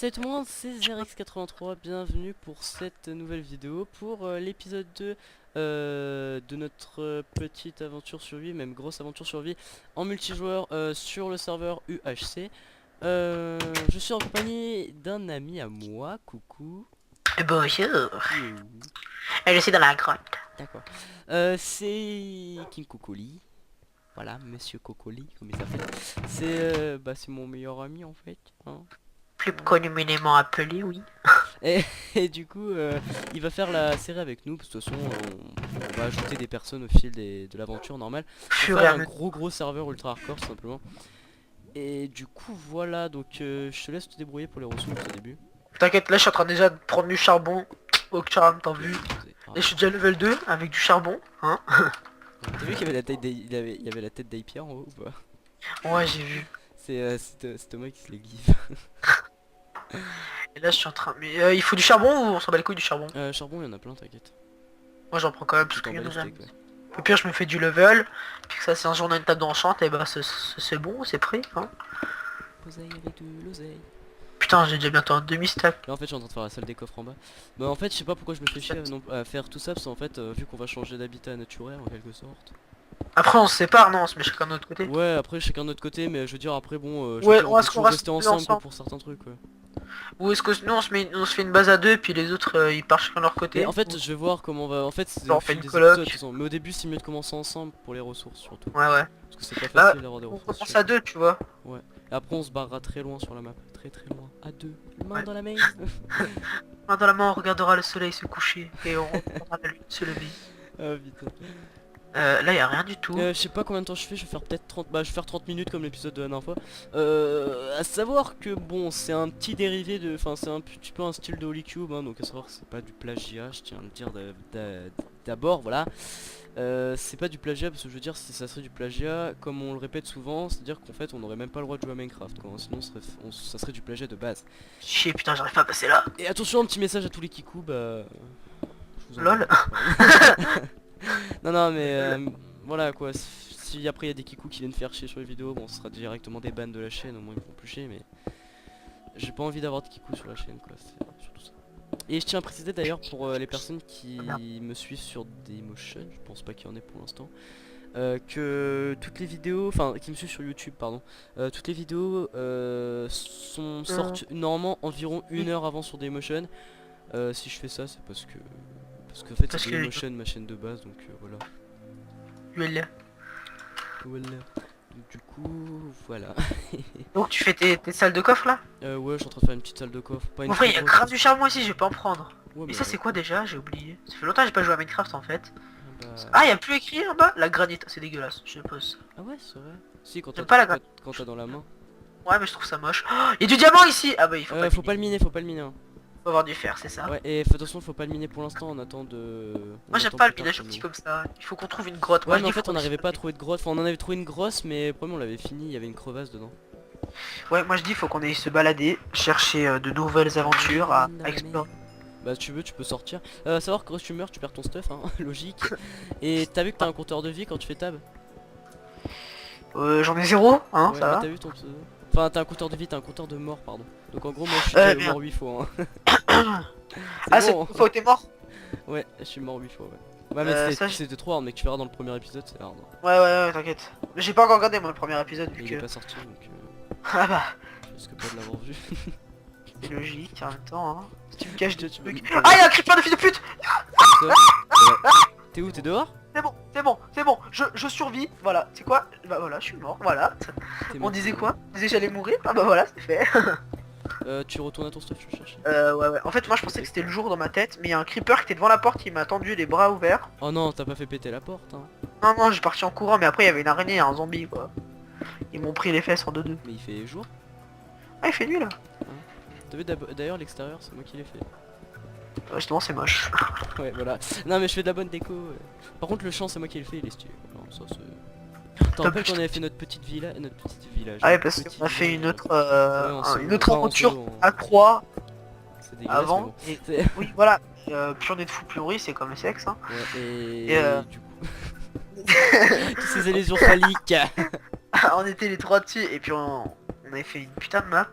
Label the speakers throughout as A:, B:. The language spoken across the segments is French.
A: Salut tout le monde, c'est ZerX83, bienvenue pour cette nouvelle vidéo, pour l'épisode 2 de notre petite aventure survie, même grosse aventure survie en multijoueur sur le serveur UHC. Je suis en compagnie d'un ami à moi, coucou.
B: Bonjour.
A: Tu es où?
B: Je suis dans la grotte.
A: D'accord. C'est King Cocoli. Voilà, Monsieur Cocoli, comme il s'appelle. C'est mon meilleur ami en fait, hein.
B: Plus communément appelé, oui.
A: Et, et du coup, il va faire la série avec nous. Parce que de toute façon, on va ajouter des personnes au fil de l'aventure normale. Pour
B: Fur et
A: faire
B: à
A: un
B: mesure.
A: gros serveur ultra hardcore, tout simplement. Et du coup, voilà. Donc, je te laisse te débrouiller pour les ressources au début.
B: T'inquiète, là je suis en train déjà de prendre du charbon. Au charme, t'as vu.
A: Ah,
B: Là je suis déjà level 2 avec du charbon, hein.
A: t'as vu qu'il y avait la tête il y avait la tête d'Aipia en haut ou pas?
B: Ouais, j'ai vu.
A: C'est Thomas qui se les give.
B: Et là je suis en train... Mais il faut du charbon ou on s'en bat les couilles du charbon?
A: Charbon, il y en a plein, t'inquiète.
B: Moi j'en prends quand même parce
A: Tu t'en
B: qu'il y
A: bats
B: en
A: les
B: a jamais.
A: steaks, ouais.
B: Au pire je me fais du level. Puis que ça c'est un jour dans une table d'enchant, et bah c'est bon, c'est prêt, hein.
A: Oseille avec de l'oseille.
B: Putain, j'ai déjà bientôt un demi-stack.
A: Là en fait je suis en train de faire la salle des coffres en bas. Mais en fait je sais pas pourquoi je me fais chier à faire tout ça parce qu'en fait vu qu'on va changer d'habitat naturel en quelque sorte.
B: Après on se sépare, non, on se met chacun de notre côté.
A: Ouais après chacun de notre côté mais je veux dire après bon je veux
B: Ouais,
A: dire on
B: on va
A: peut
B: se
A: toujours rester ensemble quoi,
B: ensemble.
A: pour certains trucs ouais.
B: Ou est-ce que nous on se fait une base à deux puis les autres ils partent chacun de leur
A: Mais
B: côté?
A: en fait je vais voir comment on va. En fait c'est
B: Genre,
A: au
B: on fait
A: fil
B: une
A: des
B: coloc.
A: épisodes de toute façon. Mais au début c'est mieux de commencer ensemble pour les ressources surtout.
B: Ouais, ouais.
A: Parce que c'est pas
B: Bah,
A: facile d'avoir des
B: on
A: ressources
B: commence à
A: chacun.
B: deux, tu vois.
A: Ouais. Et après on se barrera très loin sur la map. Très très loin. À deux. Main
B: Ouais.
A: dans la main.
B: Main dans la main, on regardera le soleil se coucher et on reprendra la lune se lever.
A: Ah putain.
B: Là, y a rien du tout.
A: Je sais pas combien de temps je vais faire peut-être 30. Bah je vais faire 30 minutes comme l'épisode de la dernière fois. À savoir que bon c'est un petit dérivé de. Enfin c'est un petit peu un style de Holy Cube hein, donc à savoir que c'est pas du plagiat, je tiens à le dire d'abord, voilà. C'est pas du plagiat parce que je veux dire si ça serait du plagiat, comme on le répète souvent, c'est-à-dire qu'en fait on aurait même pas le droit de jouer à Minecraft quoi, sinon ça serait du plagiat de base.
B: Chier, putain, j'arrive pas à passer là.
A: Et attention un petit message à tous les kikou, bah. Je vous en
B: Lol.
A: Non non mais voilà quoi, si après il y a des kikou qui viennent faire chier sur les vidéos, bon ce sera directement des bans de la chaîne, au moins ils me font plus chier mais j'ai pas envie d'avoir de kikou sur la chaîne quoi, c'est surtout ça. Et je tiens à préciser d'ailleurs pour les personnes qui me suivent sur Dailymotion, je pense pas qu'il y en ait pour l'instant, que toutes les vidéos, enfin qui me suivent sur YouTube pardon, toutes les vidéos sortent normalement environ 1 heure avant sur Dailymotion. Si je fais ça c'est parce qu'en fait
B: Parce
A: c'est
B: que
A: Dailymotion ma chaîne de base donc voilà.
B: Lol.
A: Voilà. Donc, du coup voilà.
B: Donc tu fais tes salles de coffre là?
A: Ouais je suis en train de faire une petite salle de coffre, pas une
B: En vrai,
A: très
B: il y a
A: grosse,
B: grave du charbon ici, je vais pas en prendre.
A: ouais,
B: Et
A: mais
B: ça, c'est quoi déjà? J'ai oublié. Ça fait longtemps que j'ai pas joué à Minecraft en fait.
A: bah...
B: Ah, y a plus écrit en bas? La granite, c'est dégueulasse. Je pose.
A: Ah ouais c'est vrai. Si quand
B: J'aime pas la granite.
A: t'as dans la main.
B: Ouais, mais je trouve ça moche. Oh, y a du diamant ici! Ah bah, il faut pas
A: Faut pas le miner, faut pas le miner hein.
B: Faut avoir du fer, c'est ça.
A: Ouais et attention faut pas le miner pour l'instant, on attend de...
B: Moi j'aime pas le minage petit comme ça, il faut qu'on trouve une grotte.
A: Ouais
B: Moi, je
A: mais en
B: dis
A: fait on
B: qu'on
A: n'arrivait
B: essaie
A: pas à
B: de-
A: trouver de grotte, enfin on en avait trouvé une grosse mais le problème on l'avait fini, il y avait une crevasse dedans.
B: Ouais, moi je dis faut qu'on aille se balader, chercher de nouvelles aventures à explorer.
A: Bah tu veux tu peux sortir. Savoir que quand tu meurs tu perds ton stuff hein, logique. Et t'as vu que t'as un compteur de vie quand tu fais tab?
B: J'en ai zéro, hein,
A: Ouais
B: ça
A: mais
B: va.
A: t'as vu ton... Enfin t'as un compteur de vie, t'as un compteur de mort pardon. Donc en gros moi je suis déjà
B: Merde.
A: mort 8 fois hein.
B: Ah,
A: C'est
B: c'est
A: bon
B: une fois où t'es mort?
A: Ouais je suis mort 8 fois ouais. Ouais mais
B: Ça,
A: c'était trop hard mec, tu verras dans le premier épisode c'est hard hein.
B: ouais, t'inquiète. J'ai pas encore regardé moi le premier épisode
A: Et
B: vu
A: il est
B: que...
A: pas sorti donc
B: Ah bah,
A: je risque pas de l'avoir vu.
B: c'est logique en même temps, hein. Si tu me caches des
A: Tu
B: trucs...
A: peux-
B: Ah, y'a un creeper de fils de pute!
A: Ça, voilà. T'es où? T'es dehors?
B: C'est bon, je survis, voilà. C'est quoi? Bah voilà, je suis mort, voilà.
A: T'es
B: On
A: mort.
B: disait quoi? On disait que j'allais mourir? Ah bah voilà, c'est fait.
A: Tu retournes à ton stuff, je cherche.
B: Ouais. En fait, moi je pensais que c'était le jour dans ma tête, mais il y a un creeper qui était devant la porte qui m'a tendu les bras ouverts.
A: Oh non, t'as pas fait péter la porte hein.
B: Non, j'ai parti en courant, mais après il y avait une araignée et un zombie quoi. Ils m'ont pris les fesses en 2-2.
A: Mais il fait jour.
B: Ah, il fait nuit là.
A: T'as vu d'ailleurs l'extérieur, c'est moi qui l'ai fait.
B: Justement, c'est moche.
A: Ouais voilà. Non mais je fais de la bonne déco. Par contre le champ c'est moi qui l'ai fait, il est stylé. Non, ça c'est... T'en rappelles qu'on avait fait notre petite villa, notre petit village.
B: Ah ouais, parce
A: Petit
B: qu'on a fait
A: village.
B: une autre,
A: Ouais, en solo.
B: une autre
A: Enfin, en
B: aventure
A: solo,
B: à 3
A: C'est dégueulasse mais
B: avant.
A: bon.
B: Et...
A: C'est-
B: Oui, voilà. Plus on est de fou, plus on rit, c'est comme le sexe. Hein.
A: Ouais
B: Et,
A: du coup... Tous ces allusions phalliques.
B: On était les trois dessus, et puis on avait fait une putain de map.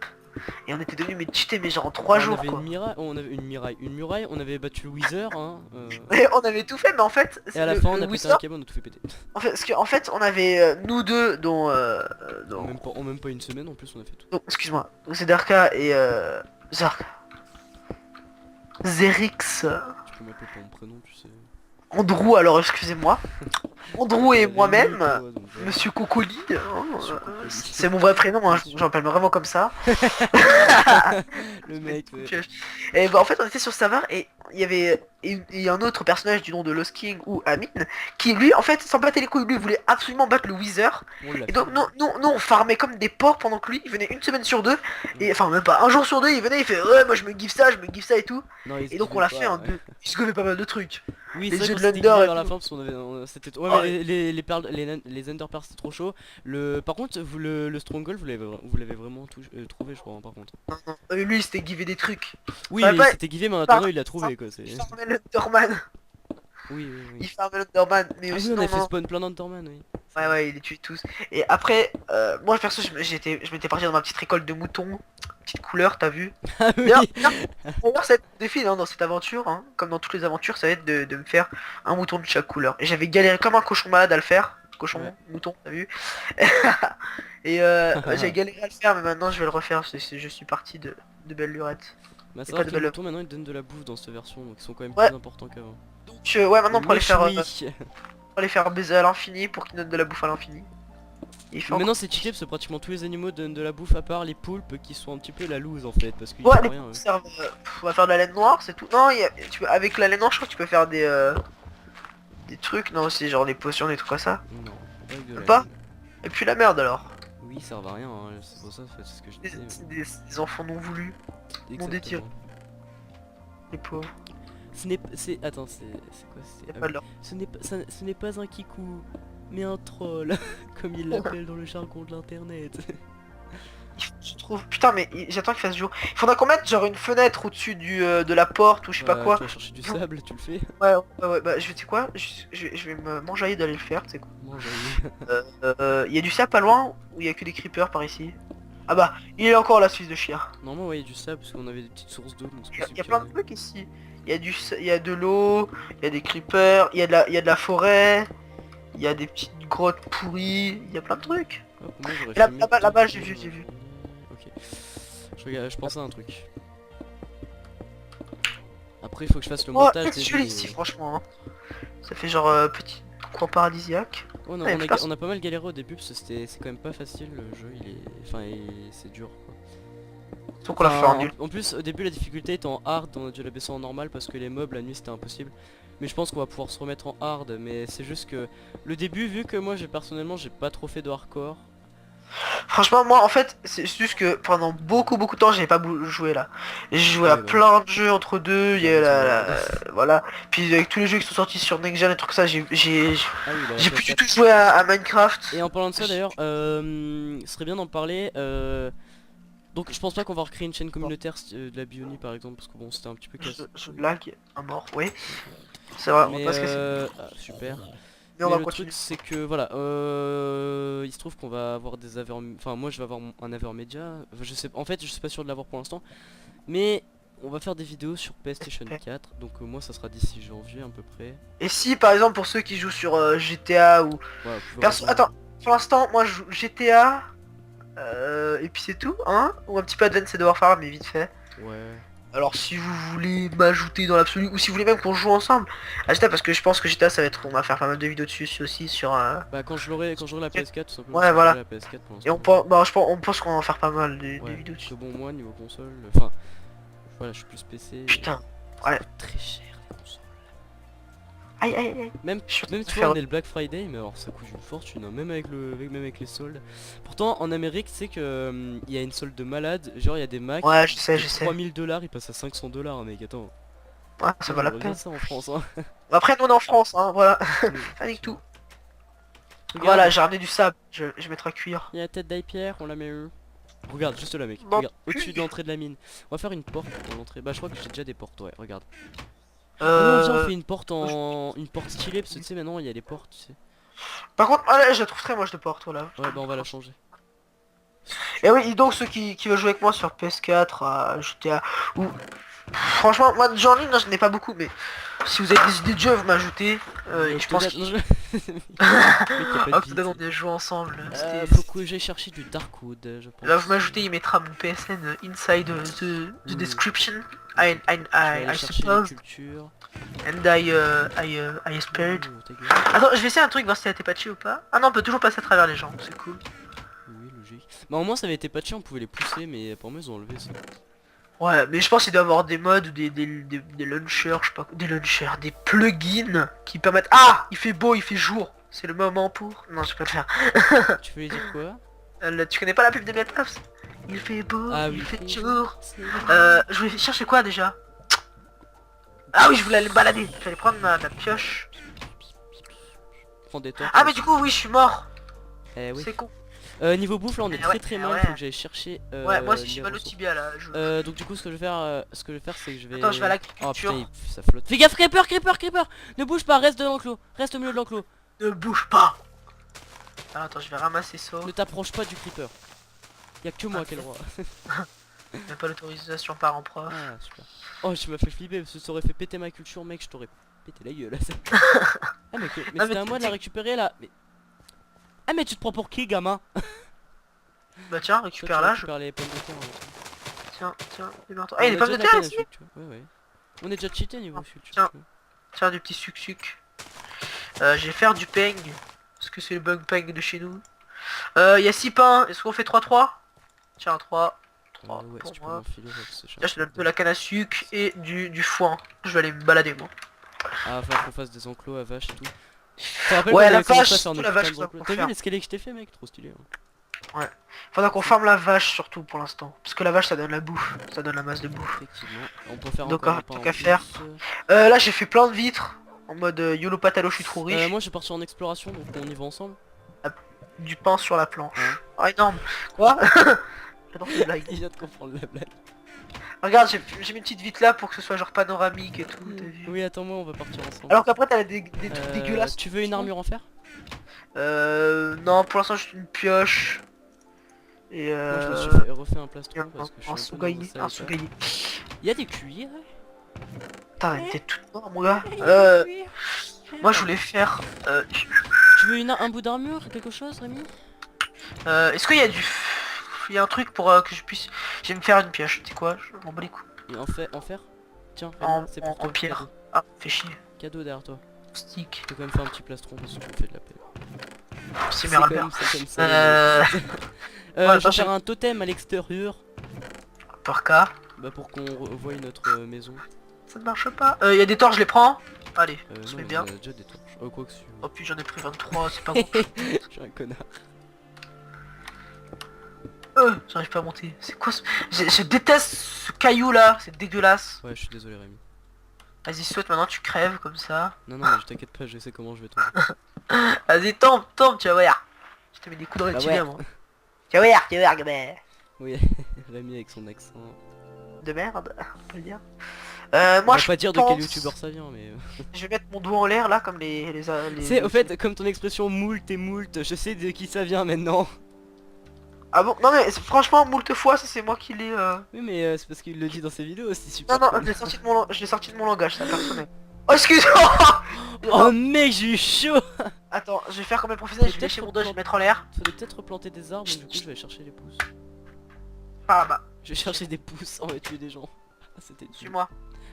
B: Et on était devenus mais cheatés mais genre en 3
A: On
B: jours
A: avait
B: quoi.
A: une muraille, on avait battu le Wither, hein.
B: Et on avait tout fait mais en fait
A: Et à la
B: le,
A: fin, on
B: le
A: a pété
B: Wither,
A: un câble, on a tout fait péter.
B: en fait on avait nous deux dont,
A: En même pas une semaine, en plus, on a fait tout.
B: donc excuse-moi, donc c'est Darka et Zark, Zerix,
A: Tu peux m'appeler par mon prénom, tu sais.
B: Andrew alors excusez-moi. Andrew et
A: Rémi,
B: moi-même,
A: toi, donc voilà.
B: Monsieur Cocolide, hein,
A: Monsieur Cocolide.
B: c'est mon vrai prénom, hein, j'en m'appelle vraiment comme ça.
A: Le mec, ouais.
B: Et bah en fait on était sur ce serveur et il y avait un autre personnage du nom de Lost King ou Amin qui lui en fait s'en battait les couilles, lui il voulait absolument battre le Wither.
A: On l'a
B: Et
A: fait.
B: donc nous on farmait comme des porcs pendant que lui il venait une semaine sur deux, et enfin même pas un jour sur deux il venait, il fait ouais moi je me give ça, et tout.
A: Non, il se
B: Et donc on
A: kiffait
B: l'a
A: pas,
B: fait un
A: ouais.
B: deux, il se gouffait pas mal de trucs.
A: Oui,
B: Les
A: c'est vrai
B: jeux
A: qu'on
B: de
A: s'était
B: l'Under
A: guidé
B: et
A: vers la
B: tout.
A: fin parce qu'on avait, c'était, ouais,
B: Oh,
A: mais les perles, les Ender Pearls c'était trop chaud. Par contre, le Stronghold, vous l'avez vraiment trouvé, je crois, hein, par contre.
B: non, lui il s'était givé des trucs.
A: Oui,
B: Enfin,
A: mais il
B: pas-
A: s'était givé, mais en
B: par-
A: attendant, il l'a trouvé, quoi.
B: Il farmait l'Underman.
A: Oui, oui, oui.
B: Il farmait l'Underman, mais
A: Ah oui,
B: aussi
A: on avait fait
B: non.
A: spawn plein d'Enderman, oui.
B: Ouais ouais il les tue tous. Et après moi perso je m'étais parti dans ma petite récolte de moutons, petite couleur t'as vu.
A: Ah
B: D'ailleurs
A: oui.
B: d'ailleurs, ça va être le défi hein, dans cette aventure, hein, comme dans toutes les aventures, ça va être de me faire un mouton de chaque couleur. Et j'avais galéré comme un cochon malade à le faire. Cochon,
A: Ouais.
B: mouton, t'as vu. Et j'ai galéré à le faire mais maintenant je vais le refaire, je suis parti de belle lurette.
A: Bah,
B: Et
A: c'est
B: pas
A: vrai
B: de
A: que les
B: belle...
A: moutons maintenant ils donnent de la bouffe dans cette version, donc ils sont quand même
B: Ouais.
A: plus importants qu'avant.
B: Donc ouais maintenant pour
A: Méchoui.
B: les faire baiser à l'infini pour qu'ils donnent de la bouffe à l'infini. Il fait
A: Maintenant
B: encore...
A: c'est cheaté parce que pratiquement tous les animaux donnent de la bouffe à part les poulpes qui sont un petit peu la loose en fait parce qu'ils
B: Ouais,
A: font
B: les
A: rien.
B: poulpes servent, on va faire de la laine noire, c'est tout. Non, avec la laine noire, je crois que tu peux faire des trucs. Non, c'est genre des potions, des trucs comme ça.
A: Non, pas avec de la
B: Pas
A: laine.
B: Et puis la merde alors.
A: Oui, ça servent à rien, hein, c'est pour ça c'est ce que je
B: Des,
A: disais.
B: des enfants non voulus, non désirés,
A: Exactement.
B: les pauvres.
A: Attends, c'est quoi
B: Y a
A: ah
B: pas
A: oui.
B: de leur...
A: Ce n'est pas un kikou, mais un troll, comme il l'appelle dans le jargon de l'internet.
B: Je trouve... Putain, mais j'attends qu'il fasse jour. Il faudra qu'on mette genre une fenêtre au-dessus de la porte ou je sais pas quoi.
A: Tu vas chercher du sable, tu le fais.
B: Ouais, bah tu sais quoi, je vais me manger d'aller le faire, tu sais quoi.
A: Moi j'arrive.
B: Y a du sap pas loin ou y a que des creepers par ici? Ah bah, il est encore la Suisse de chien.
A: Normalement ouais, il y a du sable parce qu'on avait des petites sources d'eau donc c'est
B: Il y
A: possible
B: a
A: qu'il y
B: plein
A: en
B: de
A: ait.
B: trucs ici. Il y a de l'eau, il y a des creepers, il y a de la forêt, il y a des petites grottes pourries, il y a plein de trucs.
A: Hop, moi j'aurais
B: Et là-
A: fait mieux
B: là-bas-
A: de
B: là-bas,
A: dire,
B: j'ai vu.
A: Ok. Je pensais à un truc. Après il faut que je fasse le
B: Oh,
A: montage
B: c'est
A: des
B: joli
A: vidéos.
B: ici franchement. Hein. Ça fait genre petit coin paradisiaque.
A: Ouais,
B: Ah, y a plus personne.
A: on a pas mal galéré au début parce que c'est quand même pas facile le jeu, enfin c'est dur quoi.
B: Donc on l'a fait en
A: Enfin,
B: nul.
A: en plus au début la difficulté était en hard, on a dû la baisser en normal parce que les mobs la nuit c'était impossible. Mais je pense qu'on va pouvoir se remettre en hard, mais c'est juste que le début vu que moi personnellement j'ai pas trop fait de hardcore.
B: Franchement moi en fait c'est juste que pendant beaucoup de temps j'avais pas joué là. J'ai joué à
A: Ouais, bah.
B: plein de jeux entre deux, il y a
A: Ouais,
B: voilà. Puis avec tous les jeux qui sont sortis sur Next Gen et trucs comme ça
A: Ah oui, bah,
B: j'ai plus du
A: PS4.
B: tout joué à Minecraft.
A: Et en parlant de ça d'ailleurs, ce serait bien d'en parler. Donc je pense pas qu'on va recréer une chaîne communautaire de la Bionie par exemple parce que bon c'était un petit peu casse.
B: Je lag à mort, oui. C'est vrai, on
A: Mais
B: va pas se casser.
A: super.
B: Mais on
A: Mais
B: va
A: le
B: continuer.
A: truc c'est que voilà, il se trouve qu'on va avoir des avers, enfin moi je vais avoir un Avermedia, je sais, en fait je suis pas sûr de l'avoir pour l'instant, mais on va faire des vidéos sur PlayStation 4, donc moi ça sera d'ici janvier à peu près.
B: Et si par exemple pour ceux qui jouent sur GTA ou...
A: Voilà, vous pouvez rejoindre.
B: Attends, pour l'instant moi je joue GTA et puis c'est tout, hein. Ou un petit peu Advanced Warfare mais vite fait.
A: Ouais.
B: Alors si vous voulez m'ajouter dans l'absolu, ou si vous voulez même qu'on joue ensemble à GTA, parce que je pense que GTA ça va être... On va faire pas mal de vidéos dessus aussi sur...
A: Bah quand j'aurai la PS4 tout simplement.
B: Ouais,
A: parce que
B: voilà.
A: j'ai la PS4 pour
B: Et on
A: l'instant.
B: pense, bah, on pense qu'on va en faire pas mal de
A: Ouais,
B: vidéos
A: parce
B: dessus.
A: que bon moi niveau console, enfin voilà je suis plus PC.
B: Putain,
A: Ça
B: ouais.
A: coûte très cher les consoles.
B: Aïe aïe aïe.
A: Même
B: Je suis en train
A: tu
B: de
A: vois
B: faire-
A: on est le Black Friday mais alors ça coûte une fortune hein, même avec les soldes. Pourtant en Amérique tu sais que il y a une solde de malade, genre il y a des Macs
B: Ouais, je sais,
A: de
B: je sais.
A: 3000 $, ils passent à 500 $, mec attends.
B: Ouais, ça vaut la
A: J'aimerais bien
B: peine.
A: ça en France hein.
B: Après nous on est en France, hein, voilà.
A: Oui,
B: Avec tout.
A: Regarde,
B: Voilà, j'ai ramené du sable, je vais mettre à cuire.
A: il y a la tête d'Hypierre, on la met où? Regarde juste là mec,
B: Bon,
A: regarde, au-dessus
B: puis-
A: de l'entrée de la mine. On va faire une porte dans l'entrée, bah je crois que j'ai déjà des portes, ouais regarde. Ah non, viens, on fait une porte stylée parce que tu sais maintenant il y a les portes tu sais.
B: Par contre, ah là, je la trouve très moche de porte, voilà.
A: Ouais bah on va la changer.
B: Et oui, et donc ceux qui veulent jouer avec moi sur PS4, à GTA, ou... Franchement, moi de jeux en ligne, non, je n'ai pas beaucoup, mais si vous avez des idées de jeux, vous m'ajoutez. Et je pense
A: Non,
B: qu'il...
A: mec, y a pas de
B: Hop,
A: bite.
B: là, on a joué ensemble.
A: Faut que j'aille chercher du Darkwood, je pense.
B: Là, vous m'ajoutez, il mettra mon PSN inside the description. I, I,
A: Je vais aller
B: I
A: chercher les
B: suppose.
A: cultures.
B: And I aspired.
A: Oh, ta gueule.
B: Attends, je vais essayer un truc, voir si elle a été patchée ou pas. Ah non, on peut toujours passer à travers les gens, c'est cool.
A: Oui, logique. Bah au moins ça avait été patché, on pouvait les pousser, mais pour moi ils ont enlevé ça.
B: Ouais, mais je pense qu'il doit y avoir des mods ou des launchers, je sais pas, des launchers, des plugins qui permettent... Ah, il fait beau, il fait jour. C'est le moment pour... Non, je peux pas le faire.
A: Tu veux dire quoi?
B: Tu connais pas la pub de Netflix? Il fait beau,
A: Ah
B: il
A: oui,
B: fait
A: il
B: jour.
A: c'est-
B: Je voulais chercher quoi déjà? Ah oui, je voulais aller me balader. Je vais aller prendre ma pioche.
A: Prends des torches.
B: Ah mais du coup, oui, je suis mort.
A: Eh oui.
B: C'est con.
A: Niveau bouffe là on est
B: Ouais,
A: très mal,
B: ouais.
A: faut que j'aille chercher
B: Ouais, moi aussi
A: les
B: j'ai mal au
A: ressources.
B: tibia là.
A: Donc du coup ce que je vais faire c'est que je vais...
B: Attends, je vais à
A: Oh
B: l'agriculture.
A: putain ça flotte. Fais gaffe, creeper. Ne bouge pas, reste dans l'enclos. Reste au milieu de l'enclos.
B: Ne bouge pas. Alors, attends, je vais ramasser ça.
A: Ne t'approche pas du creeper. Y'a que moi qui ai le droit.
B: J'ai pas l'autorisation par en prof.
A: Ah super. Oh tu m'as fait flipper parce que ça aurait fait péter ma culture mec, je t'aurais pété la gueule. Ah mais
B: mais
A: c'était à moi de la récupérer là. Ah mais tu te prends pour qui gamin?
B: Bah tiens,
A: Toi,
B: récupère
A: tu
B: là.
A: récupères les pommes de terre. Ouais.
B: Tiens, il est mort.
A: On
B: Ah, il est
A: a
B: pas
A: déjà
B: de
A: la
B: terre
A: canne à
B: ici.
A: sucre, tu vois. Ouais. On est déjà cheaté niveau sucre.
B: Tiens. Tiens, du petit suc. Je vais faire du peng. Parce que c'est le bug peng de chez nous. Il y a 6 pains. Est-ce qu'on fait 3-3? Tiens, 3. 3
A: Ouais,
B: pour
A: si tu peux
B: moi.
A: m'enfiler, ouais, parce que
B: Là, je te donne de la canne à sucre et du foin. Je vais aller me balader, moi.
A: Ah, faut qu'on fasse des enclos à vaches et tout. Tu te rappelles
B: Ouais,
A: quand on
B: la
A: avait commencé
B: vache,
A: à faire
B: surtout
A: nos
B: la
A: putains
B: vache,
A: de
B: ça,
A: enclos.
B: faut
A: T'as vu
B: faire.
A: les squelettes que je t'ai fait, mec? Trop stylé. Hein.
B: Faudra qu'on farme la vache, surtout pour l'instant. Parce que la vache, ça donne la bouffe. Ça donne la masse de bouffe.
A: Effectivement. On peut faire
B: Donc,
A: encore un
B: tant
A: pain en
B: qu'à
A: plus.
B: faire. Là, j'ai fait plein de vitres. En mode YOLO patalo, je suis trop riche.
A: Moi, je suis parti en exploration, donc on y va ensemble.
B: Du pain sur la planche.
A: Hein.
B: Ah, énorme. Quoi? J'adore ces blagues.
A: Il vient de comprendre la blague.
B: Regarde, j'ai mis une petite vitre là pour que ce soit genre panoramique et tout, t'as vu?
A: Oui, attends-moi, on va partir ensemble.
B: Alors qu'après, t'as des trucs dégueulasses.
A: Tu veux une armure en fer?
B: Non, pour l'instant, j'ai une pioche. Et
A: Moi, je me suis refait un plastron parce que je suis un peu dans
B: un sougaillé.
A: Il y a des cuillères.
B: Putain, t'es tout noir, mon gars. Moi, je voulais faire.
A: Tu veux un bout d'armure, quelque chose, Rémi?
B: Est-ce qu'il y a il y a un truc pour que je puisse. Je vais me faire une pioche, tu sais quoi? Je m'en bats les coups.
A: Et en fer? Tiens,
B: En,
A: c'est pour
B: en
A: toi,
B: pierre.
A: cadeau.
B: Ah, fais chier.
A: Cadeau derrière toi.
B: Stick.
A: Je vais quand même faire un petit plastron parce que tu me fais de la peine.
B: C'est
A: comme,
B: merde.
A: c'est comme ça.
B: Ouais,
A: Je vais
B: attends,
A: faire un totem à l'extérieur.
B: Par cas.
A: Bah pour qu'on voie notre maison.
B: Ça ne marche pas. Il y a des torches, je les prends. Allez, on se
A: Non,
B: met
A: on
B: bien.
A: a déjà des torches. Quoi que si.
B: Oh puis j'en ai pris 23, c'est pas bon.
A: Je suis un connard.
B: J'arrive pas à monter. C'est quoi ce... je déteste ce caillou là, c'est dégueulasse.
A: Ouais, je suis désolé, Rémi.
B: Vas-y, saute maintenant, tu crèves comme ça.
A: Non, mais je t'inquiète pas, je sais comment je vais tomber.
B: Vas-y, tombe, tu vas voir. Je te mets des coups dans les
A: Bah
B: tibias,
A: ouais.
B: moi. Tu vas voir, gamin.
A: Oui, Rémi avec son accent.
B: De merde, on peut le dire.
A: On
B: Moi
A: va
B: je
A: pas dire de
B: pense...
A: quel youtubeur ça vient, mais.
B: Je vais mettre mon doigt en l'air là, comme les...
A: C'est au fait, comme ton expression moult et moult, je sais de qui ça vient maintenant.
B: Ah bon? Non mais franchement, moult fois, ça c'est moi qui l'ai...
A: Oui, mais c'est parce qu'il le dit dans ses vidéos aussi, super.
B: Non, non, je l'ai sorti de mon langage, ça personnel. Oh, excuse-moi.
A: Oh mec, j'ai eu chaud.
B: Attends, je vais faire comme un professionnel, je vais
A: Peut-être
B: lâcher mon doigt, je vais le mettre en l'air.
A: Faudrait peut-être replanter des arbres, donc du coup je vais chercher les pousses.
B: Par là-bas,
A: Je vais chercher des pousses, on va tuer des gens. Ah, c'était dur.
B: suis-moi.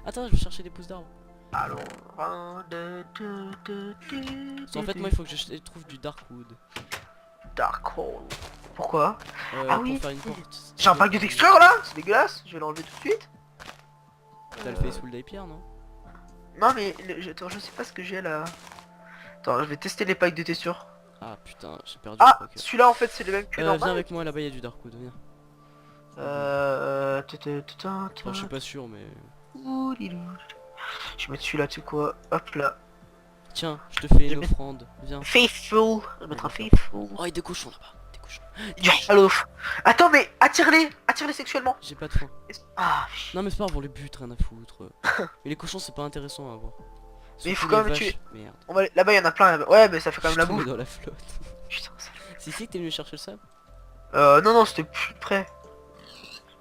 A: Attends, je vais chercher des pousses d'arbres.
B: Allons.
A: En fait, moi il faut que je trouve du Darkwood.
B: Dark Hole. Pourquoi? Ah
A: Pour
B: oui,
A: faire une porte.
B: j'ai un pack de texture là, c'est dégueulasse, je vais l'enlever tout de suite.
A: T'as le face full d'hyper, non?
B: Non mais, attends, je sais pas ce que j'ai là. Attends, je vais tester les packs de texture.
A: Ah putain, j'ai perdu
B: Ah,
A: le croqueur.
B: celui-là en fait c'est le même que
A: Viens
B: normal.
A: avec moi, là-bas il y a du Darkwood, viens. Enfin, je suis pas sûr, mais...
B: Je vais mettre celui-là, tu sais quoi? Hop là.
A: Tiens, je te fais
B: Je
A: une
B: mets-
A: offrande, viens.
B: Faithful. Je vais mettre un faithful.
A: Oh, il y a des cochons là-bas, des cochons.
B: Du halof. Attends mais attire-les sexuellement.
A: J'ai pas de faim.
B: Ah.
A: Non mais c'est pas grave, on les bute, rien à foutre. Mais les cochons c'est pas intéressant à voir.
B: Mais il faut
A: Surtout
B: quand
A: les
B: même
A: vaches. Merde.
B: On va... Là-bas il y en a plein. Là-bas. Ouais mais ça fait quand même
A: Je
B: la
A: suis tombé
B: bouffe.
A: dans la flotte.
B: Putain, ça...
A: Si t'es venu chercher le sable.
B: Non, non, c'était plus près.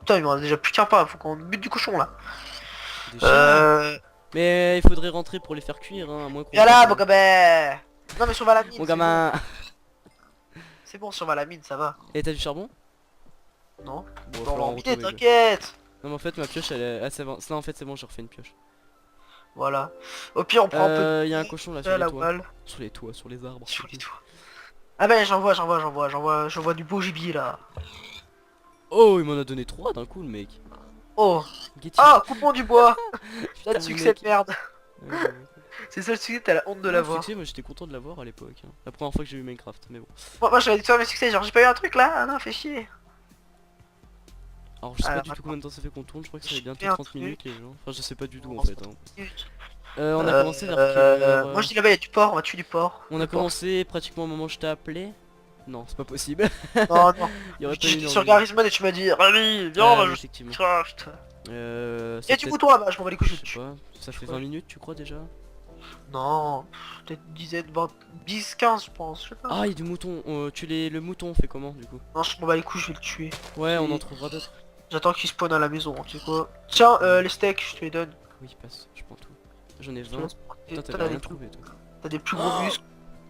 B: Putain, il m'en a déjà plus qu'un pas, faut qu'on bute du cochon là.
A: Déjà.
B: Euh...
A: Mais il faudrait rentrer pour les faire cuire, hein, à moins qu'on...
B: Viens là, mon gamin. Non, mais surva la mine.
A: Mon
B: c'est
A: gamin.
B: bon. C'est bon, surva la mine, ça va.
A: Et t'as du charbon?
B: Non.
A: Bon, va
B: Bon, on va
A: falloir
B: en
A: en
B: miner,
A: retrouver, quoi.
B: t'inquiète.
A: Non mais en fait ma pioche elle est assez avancée. Non en fait c'est bon, j'ai refait une pioche.
B: Voilà. Au pire, on prend un peu de...
A: Il y a un cochon là sur
B: à
A: les
B: la
A: toits.
B: voile.
A: Sur les toits, sur les arbres.
B: Sur les toits. Ah ben, je vois du beau gibier là.
A: Oh il m'en a donné 3 d'un coup le mec.
B: Oh.
A: Getty.
B: Ah, coupons du bois.
A: Putain,
B: T'as de
A: le
B: succès
A: mec.
B: de merde.
A: Ouais, ouais.
B: C'est ça le succès, t'as la honte de
A: Non,
B: l'avoir.
A: succès, moi j'étais content de l'avoir à l'époque, hein. La première fois que j'ai eu Minecraft, mais bon.
B: Moi j'aurais dû faire mes succès, genre j'ai pas eu un truc là. Ah non, fais chier.
A: Alors je sais
B: Alors,
A: pas du tout combien de temps ça fait qu'on tourne, je crois que ça fait
B: j'ai
A: bientôt
B: fait un
A: 30
B: truc.
A: minutes les gens. Enfin je sais pas du tout en
B: On
A: fait. Hein. On a commencé vers quelle heure
B: Moi je dis là-bas, il y a du porc, on va tuer du porc.
A: On a commencé pratiquement au moment où je t'ai appelé. Non, c'est pas possible.
B: Non, non.
A: Il y aurait pas
B: J'étais
A: une
B: sur
A: heure.
B: Garisman et tu m'as dit, Rémi, viens, on va jouer
A: Effectivement.
B: Minecraft.
A: Euh,
B: Il y a du mouton là-bas, je m'en bats les couilles, je
A: Je
B: le
A: sais
B: tue.
A: pas, ça fait 20 minutes tu crois déjà?
B: Non, peut-être dizaine, 20, 10, 15 je pense, je sais pas.
A: Ah il y a du mouton, le mouton on fait comment du coup?
B: Non, je m'en bats les couilles, je vais le tuer.
A: Ouais on
B: Et-
A: en trouvera d'autres.
B: J'attends qu'il spawn à la maison, tu sais quoi. Tiens, les steaks, je te les donne.
A: Oui passe, je prends tout. J'en ai
B: Je te
A: 20.
B: laisse porter.
A: Putain
B: T'as
A: t'avais rien
B: des,
A: trouvé toi.
B: t'as des plus gros muscles.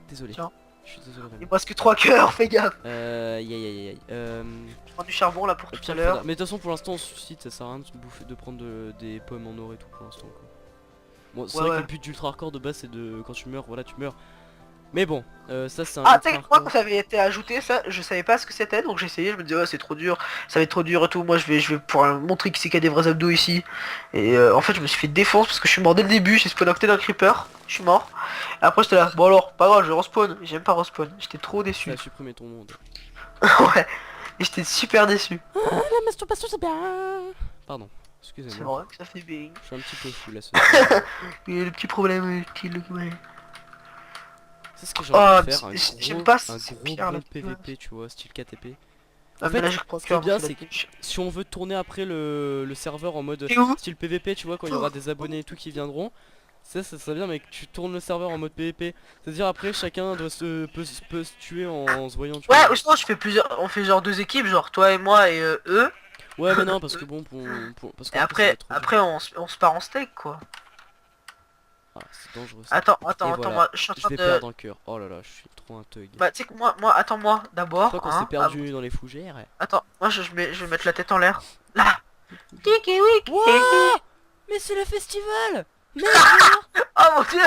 A: Désolé.
B: Tiens.
A: Je suis désolé
B: Il
A: Rémi.
B: me reste que 3 cœurs, fais gaffe.
A: Aïe aïe aïe aïe.
B: Je prends du charbon là pour
A: Au
B: tout
A: pire,
B: à l'heure.
A: Mais de toute façon pour l'instant on se suicide, ça sert à rien de, de prendre des pommes en or et tout pour l'instant quoi. Bon c'est
B: Ouais,
A: vrai
B: ouais.
A: que le but d'ultra hardcore de base c'est de quand tu meurs, voilà tu meurs. Mais bon, ça c'est un
B: Ah,
A: ultra
B: tu sais, moi quand
A: hardcore.
B: ça avait été ajouté, ça, je savais pas ce que c'était, donc j'ai essayé, je me disais, ouais, c'est trop dur, ça va être trop dur et tout. Moi, je vais pour montrer qui c'est qui a des vrais abdos ici. Et en fait, je me suis fait défonce parce que je suis mort dès le début, j'ai spawn à côté d'un creeper, je suis mort. Et après, j'étais là, bon alors, pas grave, je respawn. J'aime pas respawn, j'étais trop déçu.
A: Ça a supprimé ton monde.
B: Ouais, et j'étais super déçu.
A: La masturbation c'est bien. Pardon,
B: C'est
A: excusez-moi.
B: vrai que ça fait bien.
A: Je suis un petit peu fou là ce soir.
B: Et le petit problème, ouais.
A: C'est ce que j'ai
B: Oh,
A: envie de faire,
B: j'aime
A: un
B: pas,
A: gros
B: c'est pire, là,
A: bon PVP tu vois, style KTP.
B: Ah,
A: En
B: mais
A: fait,
B: là, j'ai crois
A: ce qui est bien c'est que
B: que...
A: si on veut tourner après le serveur en mode
B: T'es où?
A: style PVP, tu vois, quand il y aura des abonnés et tout qui viendront, ça serait bien, mais que tu tournes le serveur en mode PVP. C'est-à-dire après chacun peut se tuer en se voyant, tu
B: Ouais,
A: vois.
B: ou sinon je fais plusieurs, on fait genre 2 équipes, genre toi et moi et eux.
A: Ouais mais non parce que bon parce
B: Et
A: qu'après ça va
B: après,
A: être trop
B: après on se part en steak quoi.
A: dur. Ah c'est dangereux ça.
B: Attends,
A: Et
B: attends,
A: voilà,
B: moi je suis en
A: je
B: train
A: vais
B: de...
A: perdre un cœur. Oh là là, je suis trop un thug.
B: Bah tu sais que moi, attends-moi
A: Je
B: d'abord.
A: crois qu'on
B: hein,
A: s'est perdu dans les fougères.
B: Attends, moi je vais mettre la tête en l'air. Là. Tiki wiki.
A: Wouah, mais c'est le festival. Merde.
B: Oh mon dieu.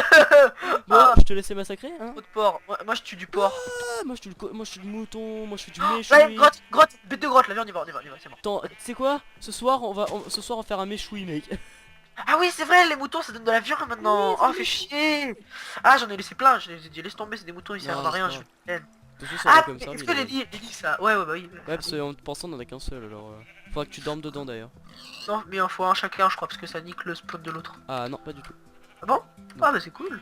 A: Bon,
B: Ah,
A: je te laissais massacrer hein.
B: trop de porc. Moi je tue du porc.
A: Ah, moi je tue le mouton, moi je fais du
B: Là,
A: méchoui.
B: une grotte, bête de grotte, là, viens, on y va, c'est bon.
A: Attends, tu sais quoi? Ce soir ce soir on va faire un méchoui mec.
B: Ah oui, c'est vrai, les moutons ça donne de la viande maintenant.
A: Oui,
B: Oh,
A: c'est
B: fais chier. Ah, j'en ai laissé plein, je les ai dit, laisse tomber, c'est des moutons, ils servent
A: Non,
B: à rien.
A: c'est
B: Je...
A: pas De toute façon ça va
B: Ah,
A: comme
B: mais
A: ça.
B: est-ce
A: lui,
B: que
A: là.
B: les lits ça? Ouais, bah oui.
A: Ouais parce qu'en pensant on en a qu'un seul alors. Faudra que tu dormes dedans d'ailleurs.
B: Non, mais il faut un chacun, je crois, parce que ça nique le spawn de l'autre.
A: Ah non pas du tout.
B: Ah bon? Ah bah c'est cool.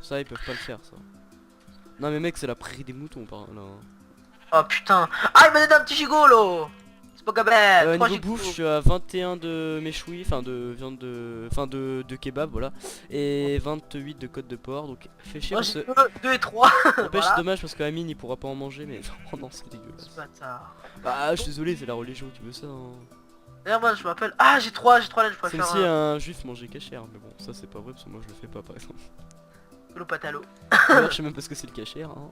A: Ça ils peuvent pas le faire ça. Non mais mec c'est la prairie des moutons par là.
B: Oh putain. Ah, il m'a donné un petit gigolo. C'est pas gamin.
A: Niveau bouffe je suis à 21 de méchoui, enfin de viande de... Enfin de kebab voilà. Et 28 de côte de porc donc fais chier
B: Moi
A: parce
B: j'ai
A: que...
B: 2 et 3.
A: N'empêche c'est dommage parce qu'Amine il pourra pas en manger mais... Oh non c'est dégueulasse.
B: Bâtard.
A: Bah je suis désolé c'est la religion tu veux ça hein.
B: D'ailleurs moi je m'appelle... Ah, j'ai 3 laines, je pourrais
A: C'est
B: faire
A: comme si
B: un...
A: un juif mangeait cachère mais bon ça c'est pas vrai parce que moi je le fais pas par exemple.
B: Le patalo.
A: D'ailleurs je sais même pas ce que c'est le cachère hein.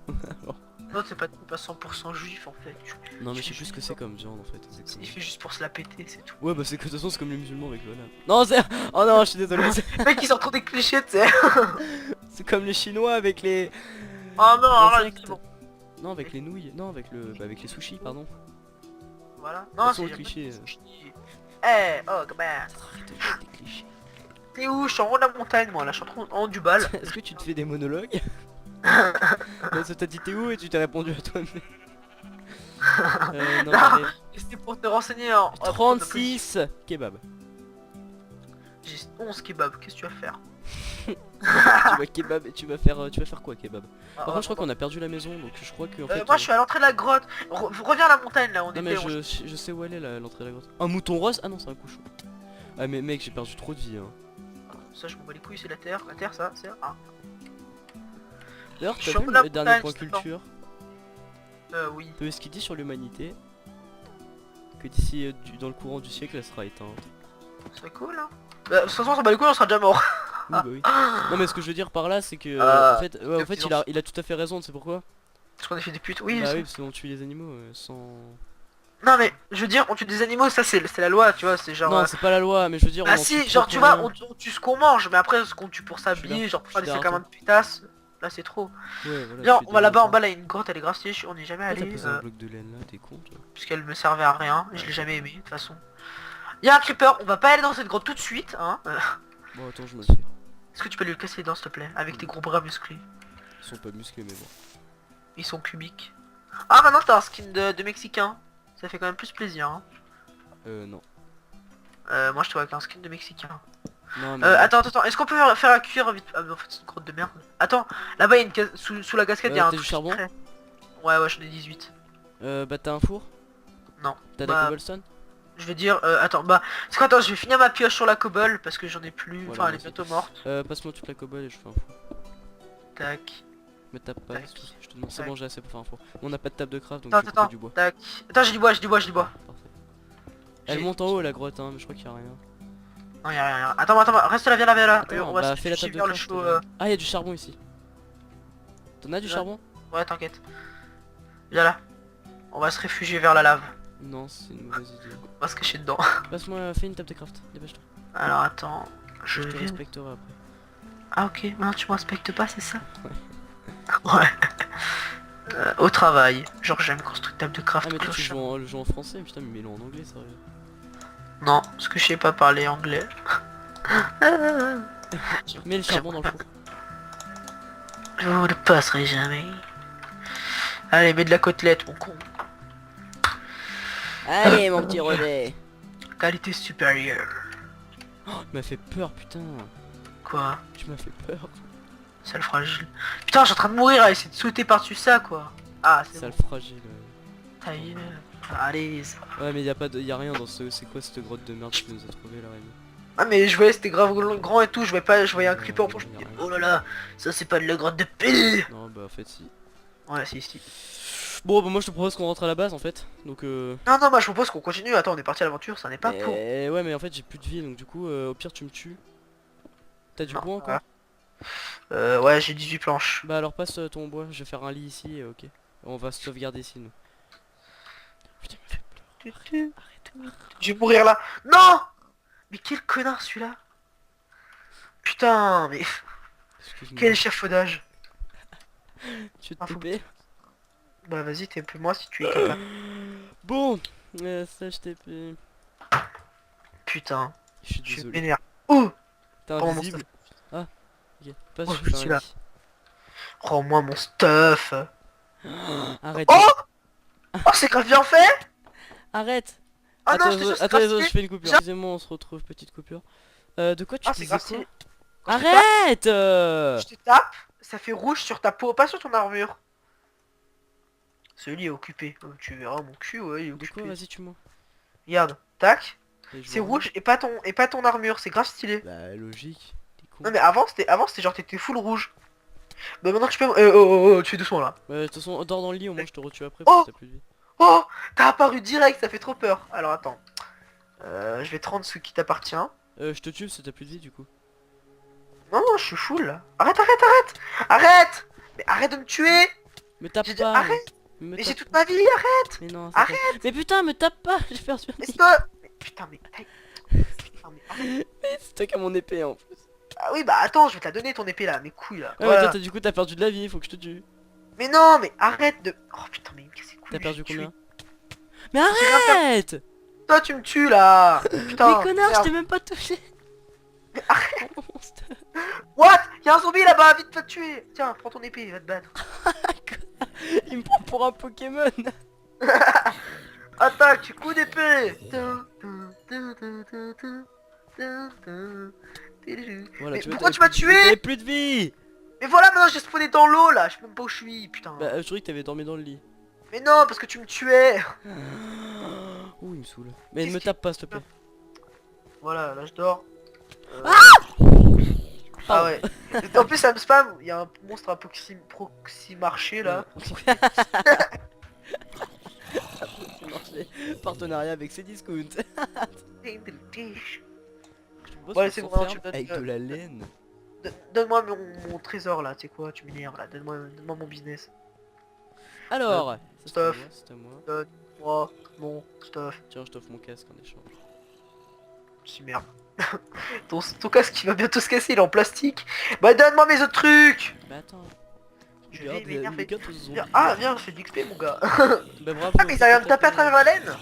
B: Non, c'est pas 100% juif en fait.
A: Non mais je sais plus ce que c'est comme viande en fait.
B: Il fait juste pour se la péter, c'est tout.
A: Ouais bah c'est que de toute façon c'est comme les musulmans avec le halal. Non c'est... Oh non je suis désolé.
B: Le mec il sort trop des clichés, tu sais.
A: C'est comme les chinois avec les...
B: Oh non, arrête,
A: insectes.
B: c'est bon.
A: Non avec les nouilles. Non avec le... Bah avec les sushis pardon.
B: Voilà.
A: De
B: Non,
A: toute façon,
B: c'est
A: le cliché,
B: Eh, oh gamin.
A: Arrête de faire des clichés.
B: T'es où? Je suis en haut de la montagne moi, là, je suis en haut du bal.
A: Est-ce que tu te fais des monologues? Parce que t'as dit t'es où et tu t'es répondu à toi-même. Non,
B: Non.
A: j'arrive.
B: Et c'était pour te renseigner en...
A: 36 kebab.
B: J'ai 11 kebabs, qu'est-ce que tu vas faire?
A: Tu vas kebab et tu vas faire quoi kebab?
B: Ah,
A: Par contre je crois qu'on a perdu la maison donc je crois que en fait...
B: moi je suis à l'entrée de la grotte. Reviens à la montagne là, on
A: Non mais
B: était...
A: je sais où elle est l'entrée de la grotte. Un mouton rose? Ah non c'est un cochon. Ah mais mec j'ai perdu trop de vie hein.
B: Ça je m'en bats les couilles, c'est la terre ça, c'est... Ah.
A: D'ailleurs
B: Je suis
A: t'as
B: en
A: vu
B: haut de la
A: le dernier
B: montagne,
A: point
B: c'est dedans.
A: culture?
B: Oui.
A: T'as vu ce qu'il dit sur l'humanité? Que d'ici dans le courant du siècle elle sera éteinte.
B: C'est cool, hein. Bah, de toute façon, on s'en bat les couilles, on sera déjà mort.
A: Oui, bah oui. Non mais ce que je veux dire par là c'est que en fait, ouais, en fait il a tout à fait raison, c'est pourquoi?
B: Parce qu'on est fait des putes, oui.
A: Bah
B: ça.
A: oui, parce qu'on tue les animaux sans...
B: Non, mais je veux dire, on tue des animaux, ça c'est la loi, tu vois, c'est genre.
A: Non, c'est pas la loi, mais je veux dire...
B: Ah
A: on en
B: si,
A: tue
B: genre
A: trop
B: tu
A: pour
B: vois,
A: rien.
B: on tue ce qu'on mange, mais après ce qu'on tue pour
A: Je suis
B: s'habiller,
A: là,
B: genre pour
A: je
B: faire
A: suis
B: des
A: derrière
B: sacs à main de pétasse, là c'est trop.
A: Ouais, voilà,
B: Viens,
A: je suis
B: on va là-bas
A: derrière
B: en
A: toi.
B: bas, là, il y a une grotte, elle est gracieuse, on n'y est jamais
A: Pourquoi t'as
B: allé,
A: posé un bloc de laine là, t'es con toi?
B: puisqu'elle me servait à rien, et je l'ai jamais aimé, de toute façon. Il y a un creeper, on va pas aller dans cette grotte tout de suite, hein.
A: Bon attends, je me le fais.
B: Est-ce que tu peux lui casser les dents, s'il te plaît, avec tes gros bras musclés?
A: Ils sont pas musclés mais bon.
B: Ils sont cubiques. Ah, maintenant t'as un skin de Mexicain, ça fait quand même plus plaisir, hein.
A: Non.
B: Moi je te vois avec un skin de Mexicain.
A: Non mais...
B: Attends, est-ce qu'on peut faire à cuire vite? Ah mais en fait c'est une grotte de merde. Attends, là-bas il y a une sous la cascade, il y a un
A: t'as du
B: truc
A: charbon?
B: secret. Ouais, j'en ai 18.
A: Bah t'as un four?
B: Non.
A: T'as de la
B: Bah,
A: cobblestone?
B: je vais dire, attends, bah, c'est quoi, attends, je vais finir ma pioche sur la cobble parce que j'en ai plus,
A: Voilà,
B: enfin elle est
A: moi aussi.
B: bientôt morte.
A: Passe-moi toute la cobble et je fais un four.
B: Tac,
A: Me tape pas,
B: Tac.
A: c'est tout ce que je te demande. C'est
B: Tac.
A: bon, j'ai assez pour faire un four. On n'a pas de table de craft donc
B: attends,
A: je vais couper
B: attends,
A: du bois.
B: tac. Attends, j'ai du bois.
A: Parfait. Elle
B: J'ai-
A: monte en haut la grotte hein, mais je crois qu'il y a rien.
B: Non, y'a rien. Attends, reste là, viens là, viens là.
A: Attends,
B: On va
A: bah
B: se
A: fais la
B: réfugier
A: table de
B: vers le
A: craft.
B: chaud.
A: Ah, y a du charbon ici. T'en as du
B: Ouais.
A: charbon?
B: Ouais, t'inquiète. Viens là. On va se réfugier vers la lave.
A: Non, c'est une mauvaise idée.
B: On va se cacher dedans.
A: Passe-moi, fais une table de craft, dépêche-toi.
B: Alors attends, je
A: Je te
B: vais...
A: respecterai après.
B: Ah ok, maintenant tu me respectes pas, c'est ça? Ouais. Au travail. Genre j'aime construire une table de craft
A: Ah, mais toi tu
B: cloche.
A: joues le jeu en français, putain, mais mets-le en anglais, sérieux.
B: Non, parce que je sais pas parler anglais.
A: Mets le charbon dans le four.
B: Je vous le passerai jamais. Allez, mets de la côtelette, mon con.
A: Allez, mon petit René.
B: Qualité supérieure.
A: Oh, tu m'as fait peur, putain.
B: Quoi?
A: Tu m'as fait peur.
B: Sale fragile. Putain, je suis en train de mourir à essayer de sauter par-dessus ça, quoi. Ah, c'est
A: Sale
B: bon.
A: fragile.
B: Ta gueule. Allez.
A: Ouais, mais y a rien dans ce. C'est quoi cette grotte de merde que tu nous as trouvé là, Rémi?
B: Ah mais je voyais c'était grave grand et tout, je voyais pas, je voyais un
A: Ouais,
B: creeper
A: ouais,
B: pour je me
A: y a
B: dis,
A: rien.
B: oh là là, ça c'est pas de la grotte de paix.
A: Non, bah en fait, si.
B: Ouais, si.
A: Bon, bah moi je te propose qu'on rentre à la base en fait. Donc,
B: Non, moi je propose qu'on continue, attends, on est parti à l'aventure, ça n'est pas pour.
A: Ouais, mais en fait, j'ai plus de vie donc du coup, au pire, tu me tues. T'as du
B: Non,
A: bois encore?
B: Ouais, j'ai 18 planches.
A: Bah alors passe ton bois, je vais faire un lit ici, ok. On va se sauvegarder ici nous. Putain, il me fait peur. Arrête.
B: Je vais mourir là. Non. Mais quel connard celui-là. Putain, mais
A: Excuse-moi.
B: quel échafaudage.
A: Tu veux
B: Ah,
A: te
B: faut-
A: TP?
B: Bah vas-y, TP-moi si tu es capable.
A: Bon, ça je TP.
B: Putain,
A: Je suis
B: je suis
A: désolé.
B: vénère. Oh,
A: T'es
B: Oh, mon
A: invisible. Ah, ok. Passe,
B: Oh,
A: je
B: je
A: fais
B: suis
A: un
B: là.
A: lit.
B: rends-moi mon stuff.
A: Arrête.
B: Oh, oh c'est grave bien fait.
A: Arrête.
B: Ah non,
A: Attends,
B: je te jure, c'est
A: attends,
B: grave
A: je
B: stylé.
A: fais une coupure. Excusez-moi, on se retrouve, petite coupure. De quoi tu
B: Ah, c'est
A: disais
B: grave
A: quoi?
B: stylé. Quand je te tape,
A: Arrête
B: je te tape, ça fait rouge sur ta peau, pas sur ton armure. Ce lit est occupé. Oh, tu verras mon cul, ouais, il est
A: De quoi?
B: occupé.
A: Vas-y, tue-moi.
B: Regarde, tac,
A: Et je
B: c'est
A: vois
B: rouge et pas ton armure, c'est grave stylé.
A: rien. Bah, logique. T'es con.
B: Non mais avant c'était genre t'étais full rouge. Bah maintenant tu peux tu fais doucement là.
A: Ouais, de toute façon, dors dans le lit, au moins je te retue après
B: Oh
A: parce que t'as plus de vie.
B: Oh, t'as apparu direct, ça fait trop peur. Alors attends. Je vais te rendre ce qui t'appartient. Non,
A: Je te tue parce que t'as plus de vie du coup.
B: non, je suis full là. Arrête. Mais arrête de me tuer.
A: Me tape
B: J'ai dit
A: pas.
B: arrête.
A: Me
B: Mais j'ai
A: tape-
B: toute ma vie, arrête.
A: Mais non,
B: Arrête.
A: Mais putain, me tape pas. J'ai perdu un
B: Mais
A: lit.
B: c'est toi. Mais putain, mais putain, mais arrête.
A: C'est toi qui as mon épée en plus.
B: Ah oui, bah attends, je vais te la donner ton épée là, mes couilles là.
A: Ouais,
B: Voilà.
A: mais toi, du coup, t'as perdu de la vie, faut que je te tue.
B: Mais non, mais arrête de. Oh putain, mais il me casse les couilles.
A: T'as perdu
B: je suis
A: combien? Mais
B: J'ai rien fait.
A: arrête!
B: Toi, tu me tues là. Putain.
A: Mais connard, je
B: merde.
A: t'ai même pas touché!
B: Mais arrête.
A: Oh, monstre.
B: What? Y'a un zombie là-bas, vite, va te tuer. Tiens, prends ton épée, il va te battre.
A: Il me prend pour un Pokémon!
B: Attaque, coup d'épée.
A: Voilà,
B: Mais
A: tu vois,
B: pourquoi
A: t'avais
B: tu m'as
A: plus de vie,
B: tué?
A: t'avais plus de vie!
B: Mais voilà, maintenant j'ai spawné dans l'eau là, je sais même pas où je suis, putain.
A: Bah, je trouvais que t'avais dormi dans le lit.
B: Mais non, parce que tu me tuais.
A: Ouh, il me saoule. Mais
B: Qu'est-ce
A: me
B: qui-
A: tape pas, s'il te plaît.
B: Voilà, là je dors. Ah
A: Pardon.
B: ouais. Et en plus ça me spam, il y a un monstre à proxy marché là.
A: Partenariat avec Cdiscount.
B: Ouais, c'est bon, tu me donnes,
A: avec de la laine.
B: Donne-moi mon trésor là, tu sais quoi, tu m'énerves là, donne-moi mon business.
A: Alors, ça, c'est à
B: stuff.
A: moi, c'est à moi.
B: Donne-moi mon stuff.
A: Tiens, je t'offre mon casque en échange.
B: Si merde. ton casque il va bientôt se casser, il est en plastique. Bah donne-moi mes autres trucs.
A: Bah attends.
B: Je vais
A: Regarde,
B: m'énerver.
A: les gars, tous zombies.
B: Ah viens, je fais de l'XP mon gars.
A: Bah bravo.
B: Ah mais ils arrivent à me taper à travers la laine.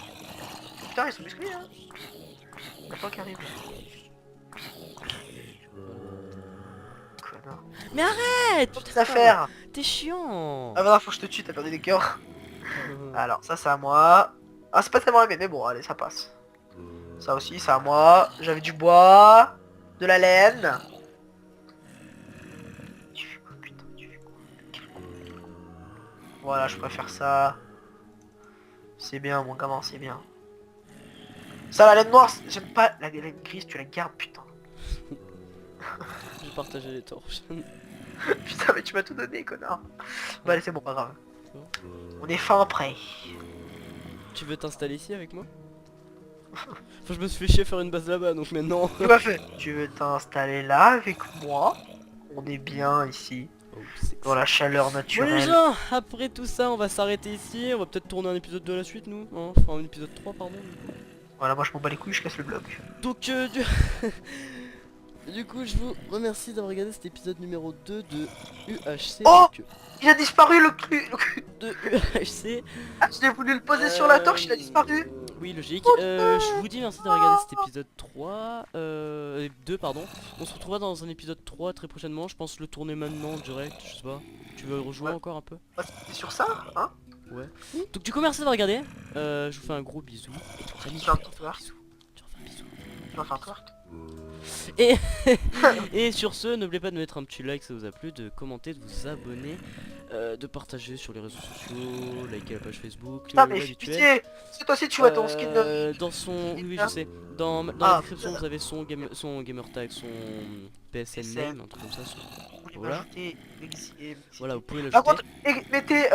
B: Putain ils sont musclés hein. Attends qui arrive. Connard.
A: Mais arrête,
B: Faut que
A: putain,
B: ça faire.
A: t'es chiant.
B: Ah bah non, faut que je te tue, t'as perdu des cœurs. Alors ça c'est à moi. Ah c'est pas tellement aimé mais bon allez ça passe. Ça aussi c'est à moi. J'avais du bois. De la laine. Tu fais quoi putain, tu fais quoi? Voilà je préfère ça. C'est bien mon gamin, c'est bien. Ça la laine noire, j'aime pas la laine grise, tu la gardes putain.
A: J'ai partagé les torches.
B: Putain mais tu m'as tout donné connard. Bah allez c'est bon pas grave. On est fin prêt.
A: Tu veux t'installer ici avec moi? Enfin, je me suis fait chier à faire une base là-bas, donc maintenant...
B: Tout à fait. Tu veux t'installer là avec moi? On est bien ici.
A: Oh, c'est
B: Dans la chaleur
A: bon les
B: naturelle.
A: gens, après tout ça, on va s'arrêter ici. On va peut-être tourner un épisode de la suite, nous. Hein, enfin, un épisode 3, pardon.
B: Voilà moi je m'en bats les couilles, je casse le bloc.
A: Donc, du coup, je vous remercie d'avoir regardé cet épisode numéro 2 de UHC.
B: Oh
A: donc,
B: Il a disparu le cul.
A: de UHC.
B: Ah j'ai voulu le poser sur la torche, il a disparu.
A: Oui, logique.
B: Oh,
A: Je vous dis merci d'avoir regardé cet épisode 3. 2, pardon. On se retrouvera dans un épisode 3 très prochainement. Je pense le tourner maintenant en direct, je sais pas. Tu veux rejouer
B: Ouais.
A: encore un peu?
B: Bah, c'est sur ça hein.
A: Ouais. Donc du coup, merci d'avoir regardé. Je vous fais un gros bisou. Et toi, Fanny,
B: Tu
A: tu
B: vas
A: fais
B: me
A: un
B: faire.
A: bisou. Tu refais un bisou.
B: Tu vas faire un twerk.
A: Et sur ce, n'oubliez pas de mettre un petit like si ça vous a plu, de commenter, de vous abonner, de partager sur les réseaux sociaux, liker la page Facebook,
B: Putain mais
A: l'habituel.
B: pitié. C'est toi aussi tu vois ton skin de...
A: Dans son... Oui, je sais. Dans la
B: Ah.
A: description, vous avez son gamer tag, son PSN name, un truc comme ça.
B: Vous voulez
A: Voilà.
B: m'ajouter
A: Voilà, vous pouvez
B: Par
A: l'ajouter.
B: contre, mettez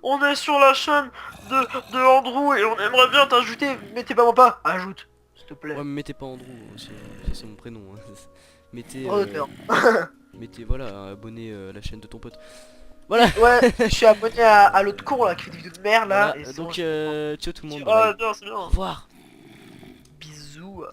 B: on est sur la chaîne de Andrew et on aimerait bien t'ajouter. Mettez pas, ajoute, s'il te plaît.
A: Ouais, mais mettez pas Andrew, aussi, ça c'est mon prénom. Hein. Mettez,
B: Auteur.
A: mettez, voilà, abonnez à la chaîne de ton pote. Voilà.
B: Ouais, je suis abonné à l'autre con là qui fait des vidéos de merde là.
A: Voilà,
B: et
A: donc,
B: sinon,
A: ciao tout le monde.
B: Ah
A: bye.
B: bien c'est bien.
A: Au revoir.
B: Bisous.